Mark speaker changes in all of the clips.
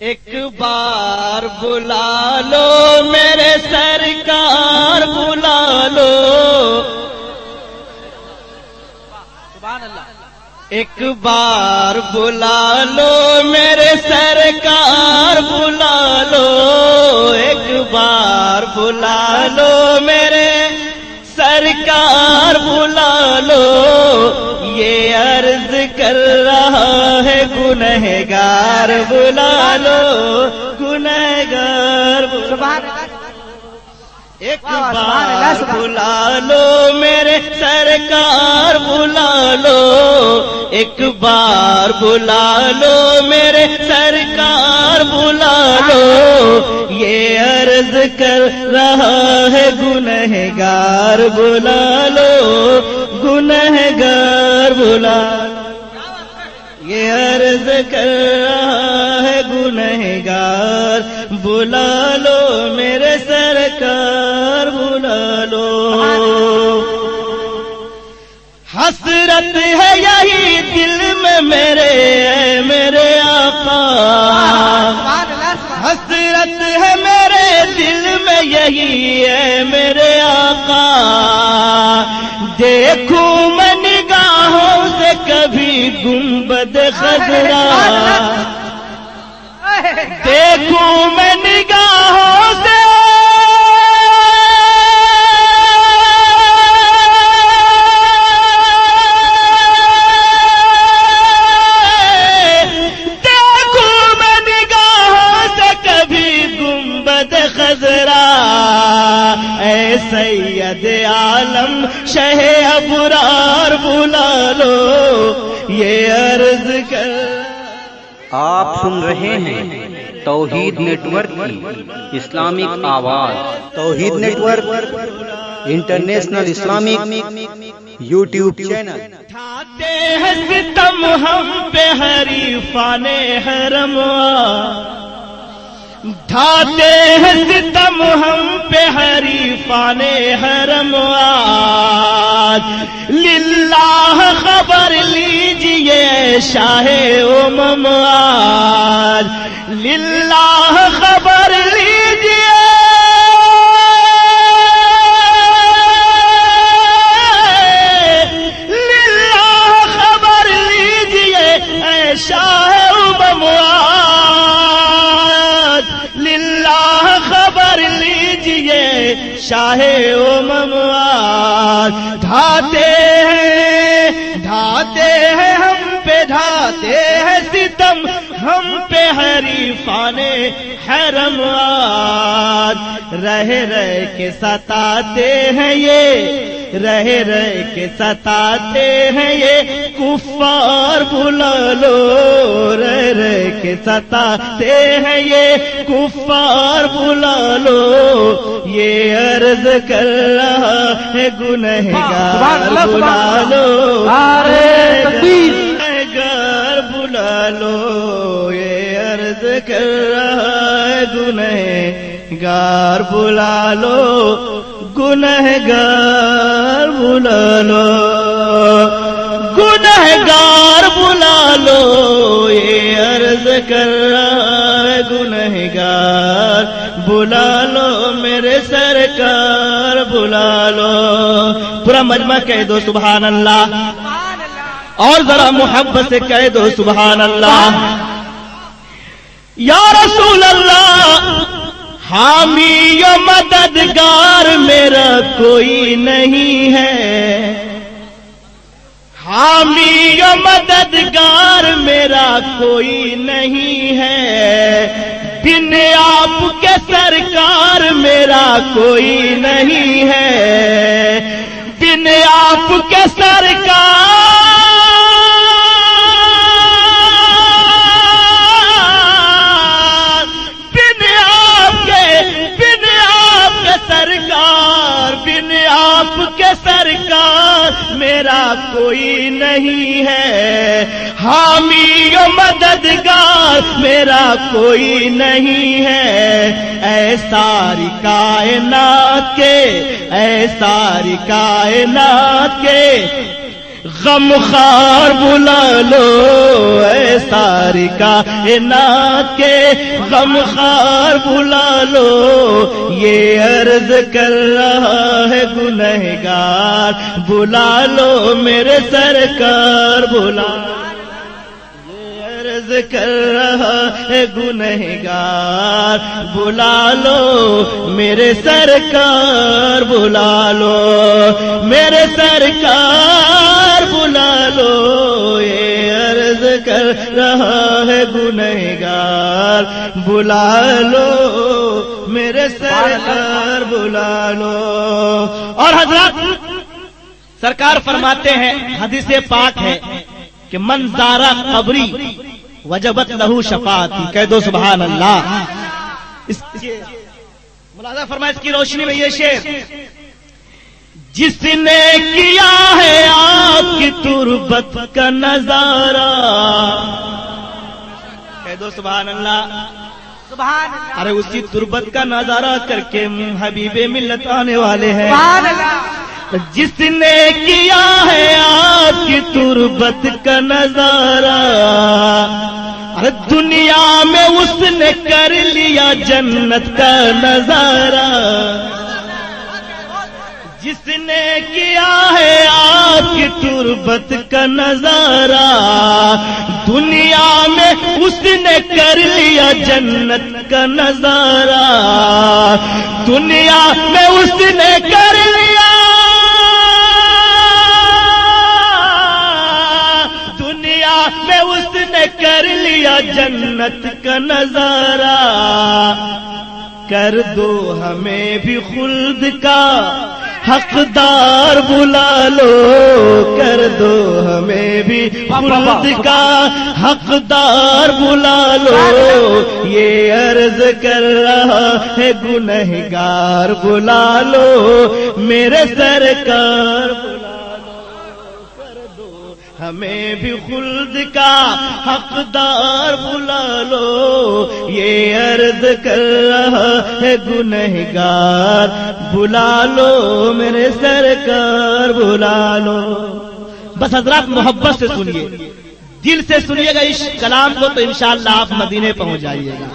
Speaker 1: ایک بار بلا لو میرے سرکار بلا لو، سبحان اللہ، ایک بار بلا لو میرے سرکار بلا لو، ایک بار بلا لو میرے سرکار بلا لو، یہ عرض کر رہا ہے گنہگار بلا لو، گنہگار ایک بار بلا لو میرے سرکار بلا لو، ایک بار بلا لو میرے سرکار بلا لو، یہ عرض کر رہا ہے گنہگار بلا لو، گنہگار بلا لو، یہ عرض کر رہا ہے گنہگار بلا لو میرے سرکار بلا لو، حسرت ہے یہی دل میں میرے میرے آقا، حسرت ہے میرے دل میں یہی ہے میرے آقا، دیکھوں میں نگاہوں سے کبھی گنبد خضرا، دیکھوں میں نگاہوں سے سید عالم شہ ابرار بلا لو، یہ عرض کر۔
Speaker 2: آپ سن رہے ہیں توحید نیٹ ورک کی اسلامک آواز، Tauheed network international Islamic YouTube channel.
Speaker 1: اٹھاتے ہیں ستم ہم پہ حریفان حرم، اٹھاتے ہیں ستم ہم پہ حریفان حرم، للہ خبر لیجئے شاہ امم، للہ خبر لیجئے شاہ امم، خبر لیجئے شاہ امم، ڈھاتے ہیں ہم پہ ڈھاتے ہیں ستم ہم پہ حریفان حرم، رہ رہ کے ستاتے ہیں یہ، رہ رہ کے ستاتے ہیں یہ کفار بلا لو، رہ رہ کے ستاتے ہیں یہ کفار بلا لو، یہ عرض کر رہا ہے گنہگار بلا لو، گنہگار بلا لو، یہ عرض کر رہا ہے گنہگار بلا لو، گنہگار بلا لو، گنہگار بلا لو، یہ عرض کر رہا ہے گنہگار بلا لو میرے سرکار بلا لو۔ پورا مجمع کہہ دو سبحان اللہ، اور ذرا محبت سے کہہ دو سبحان اللہ۔ یا رسول اللہ حامی و مددگار میرا کوئی نہیں ہے، حامی و مددگار میرا کوئی نہیں ہے، بن آپ کے سرکار میرا کوئی نہیں ہے، بن آپ کے سرکار آپ کے سرکار میرا کوئی نہیں ہے، حامی و مددگار میرا کوئی نہیں ہے، اے ساری کائنات کے، اے ساری کائنات کے غم خار بلا لو، اے ساری کائنات کے غم خار بلا لو، یہ عرض کر رہا ہے گنہگار بلا لو میرے سرکار بلا لو، عرض کر رہا ہے گنہگار بلا لو میرے سرکار بلا لو، میرے سرکار بلا لو، یہ عرض کر رہا ہے گنہگار بلا لو میرے سرکار بلا لو۔ اور حضرات سرکار فرماتے ہیں، حدیث پاک ہے کہ من زارا قبری وجبت لہو شفاعتی، کہہ دو سبحان اللہ۔ ملاحظہ فرمائے اس کی روشنی میں یہ شعر، جس نے کیا ہے آپ کی تربت کا نظارہ، کہہ دو سبحان اللہ سبحان اللہ۔ ارے اسی تربت کا نظارہ کر کے حبیب ملت آنے والے ہیں، سبحان اللہ۔ جس نے کیا ہے آپ کی تربت کا نظارہ، ارے دنیا میں اس نے کر لیا جنت کا نظارہ، جس نے کیا ہے آپ کی تربت کا نظارہ، دنیا میں اس نے کر لیا جنت کا نظارہ، دنیا میں اس نے کر لیا، دنیا میں اس نے کر لیا جنت کا نظارہ، کر دو ہمیں بھی خلد کا حقدار بلا لو، کر دو ہمیں بھی خلد کا حقدار بلا لو، یہ عرض کر رہا ہے گنہگار بلا لو میرے سرکار بلا لو، کر دو ہمیں بھی خلد کا حقدار بلا لو، یہ عرض کر رہا ہے گنہگار بلا لو میرے سرکار بلا لو۔ بس حضرات محبت سے سنیے، دل سے سنیے گا اس کلام کو تو انشاءاللہ آپ مدینے پہنچ جائیے گا،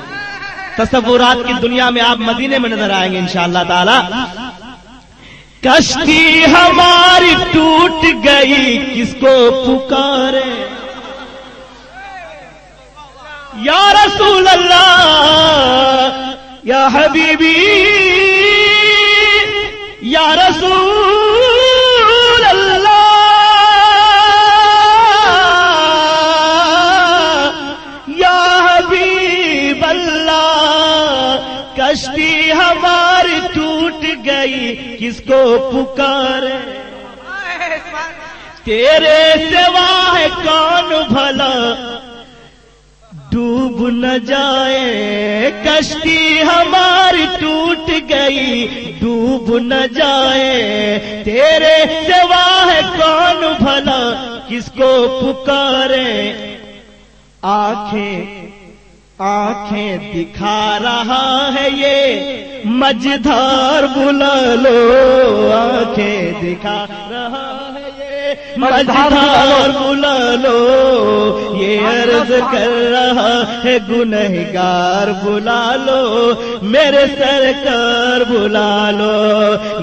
Speaker 1: تصورات کی دنیا میں آپ مدینے میں نظر آئیں گے انشاءاللہ تعالی۔ کشتی ہماری ٹوٹ گئی کس کو پکارے، یا رسول اللہ یا حبیبی یا رسول اللہ یا حبیب اللہ، کشتی ہماری ٹوٹ گئی کس کو پکارے، تیرے سوا ہے کون بھلا ڈوب نہ جائے، کشتی ہماری ٹوٹ گئی ڈوب نہ جائے، تیرے سوا ہے کون بھلا کس کو پکارے، آنکھیں دکھا رہا ہے یہ مجدھار بلا لو، آنکھیں دکھا رہا ہے یہ مجدھار بلا لو، یہ عرض کر رہا ہے گنہگار بلا لو میرے سرکار بلا لو،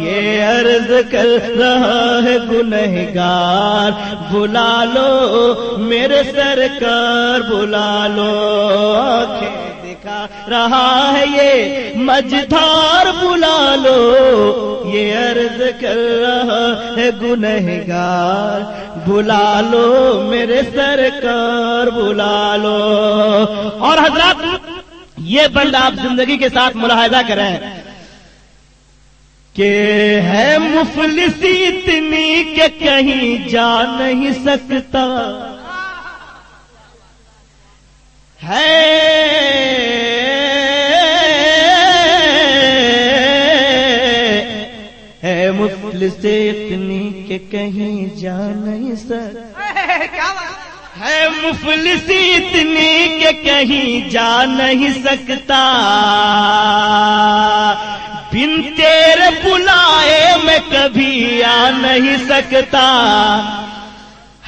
Speaker 1: یہ عرض کر رہا ہے گنہگار بلا لو میرے سرکار بلا لو، آنکھیں دکھا رہا ہے یہ مجدھار بلا لو، یہ عرض کر رہا ہے گنہگار بلا لو میرے سرکار بلا لو۔ اور حضرات یہ بند آپ زندگی کے ساتھ ملاحظہ کریں کہ ہے مفلسی اتنی کہ کہیں جا نہیں سکتا، ہے مفلس اتنی کہ کہیں جا نہیں سکتا، ہے مفلس اتنی کہ کہیں جا نہیں سکتا، بن تیرے بلائے میں کبھی آ نہیں سکتا،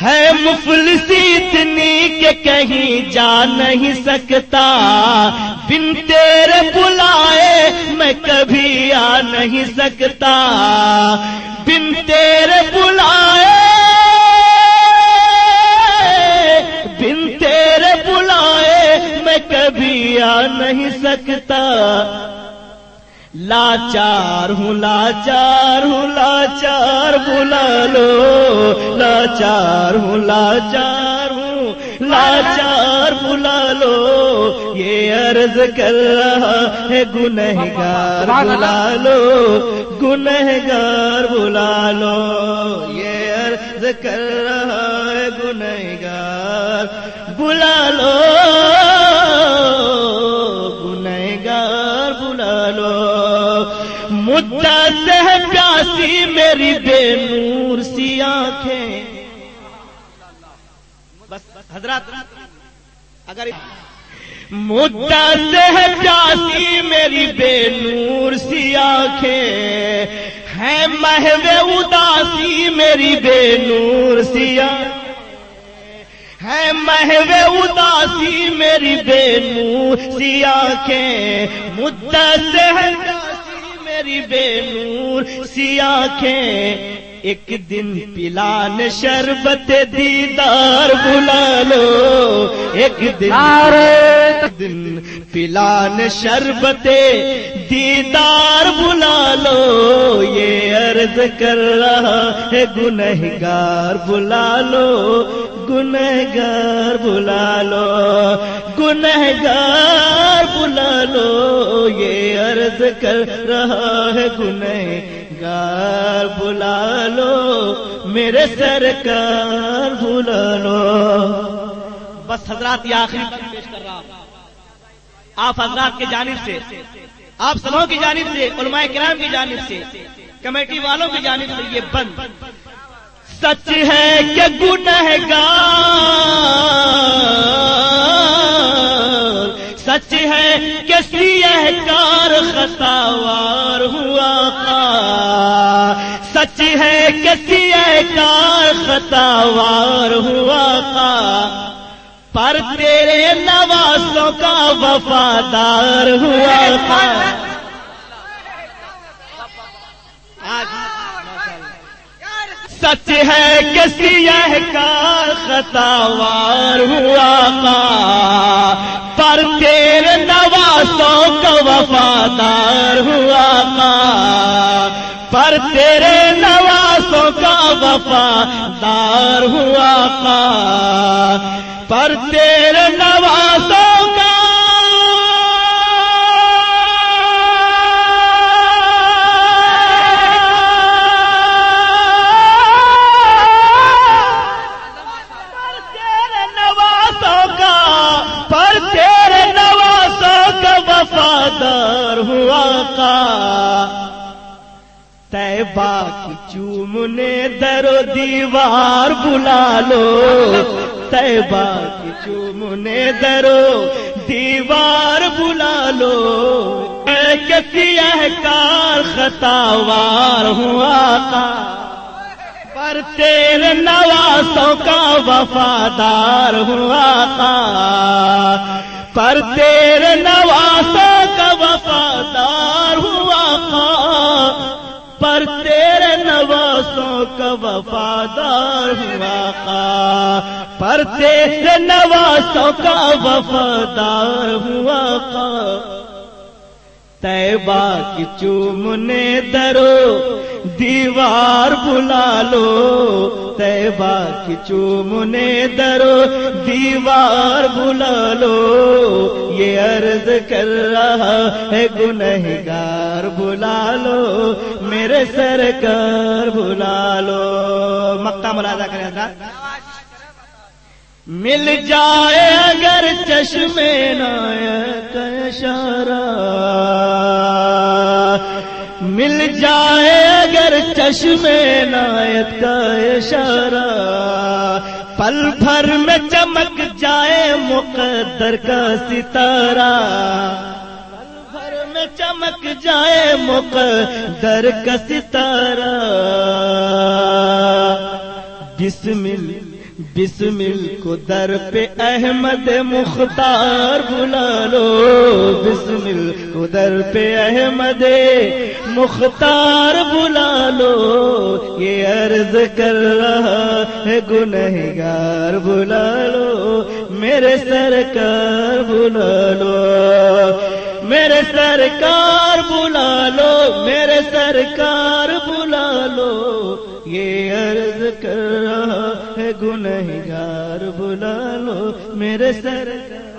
Speaker 1: ہے مفلسی اتنی کہ کہیں جا نہیں سکتا، بن تیرے بلائے میں کبھی آ نہیں سکتا، بن تیرے بلائے، بن تیرے بلائے میں کبھی آ نہیں سکتا، لاچار ہوں لاچار ہوں لاچار بلا لو، لاچار ہوں لاچار ہوں لاچار بلا لو، یہ عرض کر رہا ہے گنہگار بلا لو، گنہگار بلا لو، یہ عرض کر رہا ہے گنہگار بلا لو، گنہگار بلا لو، مدت سے ہے پیاسی میری بے نور سی آنکھیں۔ بس حضرات اگر مدت سے ہے پیاسی میری بے نور سی آنکھیں، ہے محو اداسی میری بے نور سی آنکھیں، ہے محو اداسی میری بے نور سی آنکھیں، مدت سے ہے میری بے نور سی آنکھیں، ایک دن پلان شربت دیدار بلا لو، ایک دن پلان شربت دیدار بلا لو، یہ عرض کر رہا ہے گنہگار بلا لو، گنہگار بلا لو، گنہگار بلا لو، یہ عرض کر رہا ہے گنہگار بلا لو، میرے سرکار بلا لو۔ بس حضرات یہ آخری پیش کر رہا ہوں، آپ حضرات کی جانب سے، آپ سبوں کی جانب سے، علماء کرام کی جانب سے، کمیٹی والوں کی جانب سے یہ بند سچ ہے کہ گنہگار، سچ ہے کہ سیہ کار خطاوار ہوا کا، سچ ہے کہ سیہ کار خطاوار ہوا کا، پر تیرے نوازوں کا وفادار ہوا کا۔ سچ ہے کہ سیہ کار خطاوار ہوا کا، پر تیرے نوازوں کا وفادار ہوا کا، پر تیرے نوازوں کا وفادار ہوا کا، پر تیرے نوازوں کا وفادار ہوا کا، طیبہ کی چومنے در و دیوار بلا لو، طیبہ کی چومنے در و دیوار بلا لو، ایک سیہ کار خطاوار ہوا کا، پر تیرے نوازوں کا وفادار ہوا کا، پر تیرے نوازوں کا وفادار ہوا کا، پر تیرے نوازوں کا وفادار ہوا کا، پر تیرے نوازوں کا وفادار ہوا کا، طیبہ کی چومنے درو دیوار بلا لو، طیبہ کی چومنے درو دیوار بلا لو، یہ عرض کر رہا ہے گنہگار بلا لو، میرے سرکار بلا لو۔ مقطع ملاحظہ کریں حضرات، مل جائے اگر چشمے عنایت کا اشارہ، مل جائے اگر چشمے عنایت کا اشارہ، پل بھر میں چمک جائے مقدر کا ستارہ، پل بھر میں چمک جائے مقدر کا ستارہ، بسم بسمل کو در پہ احمد مختار بلا لو، بسمل کو در پہ احمد مختار بلا لو، یہ عرض کر رہا ہے گنہگار بلا لو، میرے سرکار بلا لو، میرے سرکار بلا لو، میرے سرکار بلا لو، یہ عرض کر رہا ہے گنہگار بلا لو، میرے سرکار